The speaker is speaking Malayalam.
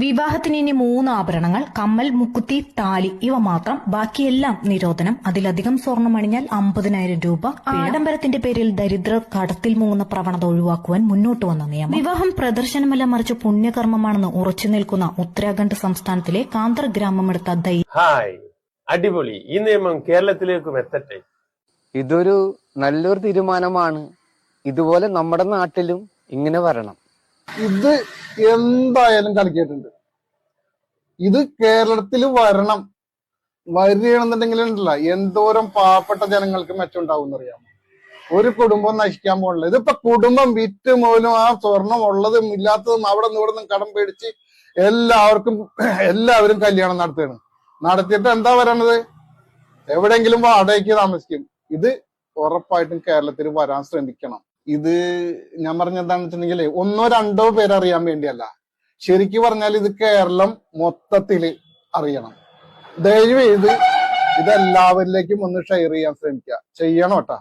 വിവാഹത്തിന് ഇനി 3 ആഭരണങ്ങൾ, കമ്മൽ, മുക്കുത്തി, താലി ഇവ മാത്രം. ബാക്കിയെല്ലാം നിരോധനം. അതിലധികം സ്വർണം അണിഞ്ഞാൽ 50,000 രൂപ. ആഡംബരത്തിന്റെ പേരിൽ ദരിദ്രർ കടത്തിൽ മുങ്ങുന്ന പ്രവണത ഒഴിവാക്കുവാൻ മുന്നോട്ട് വന്ന നിയമം. വിവാഹം പ്രദർശനമല്ല മറിച്ച് പുണ്യകർമ്മമാണെന്ന് ഉറച്ചു നിൽക്കുന്ന ഉത്തരാഖണ്ഡ് സംസ്ഥാനത്തിലെ കാന്തർ ഗ്രാമമെടുത്ത ഹായ്, അടിപൊളി. ഈ നിയമം കേരളത്തിലേക്കും എത്തട്ടെ. ഇതൊരു നല്ലൊരു തീരുമാനമാണ്. ഇതുപോലെ നമ്മുടെ നാട്ടിലും ഇങ്ങനെ വരണം. ഇത് എന്തായാലും കളിക്കിയിട്ടുണ്ട്. ഇത് കേരളത്തിൽ വരണം. വരികയാണെന്നുണ്ടെങ്കിൽ ഉണ്ടല്ല, എന്തോരം പാവപ്പെട്ട ജനങ്ങൾക്ക് മെച്ചമുണ്ടാവും എന്നറിയാമോ? ഒരു കുടുംബം നശിക്കാൻ പോകണില്ല. ഇതിപ്പോ കുടുംബം വിറ്റ് പോലും ആ സ്വർണം ഉള്ളതും ഇല്ലാത്തതും അവിടെ നിന്ന് ഇവിടെ നിന്നും കടം പേടിച്ച് എല്ലാവരും കല്യാണം നടത്തിയിട്ട് എന്താ പറയണത്? എവിടെയെങ്കിലും വാടകയ്ക്ക് താമസിക്കും. ഇത് ഉറപ്പായിട്ടും കേരളത്തിൽ വരാൻ ശ്രമിക്കണം. ഇത് ഞാൻ പറഞ്ഞ എന്താണെന്ന് വെച്ചിട്ടുണ്ടെങ്കിൽ 1-2 പേരറിയാൻ വേണ്ടിയല്ല, ശരിക്കും പറഞ്ഞാൽ ഇത് കേരളം മൊത്തത്തില് അറിയണം. ദയവ് ചെയ്ത് ഇതെല്ലാവരിലേക്കും ഒന്ന് ഷെയർ ചെയ്യാൻ ശ്രമിക്കുക. ചെയ്യണം കേട്ടാ.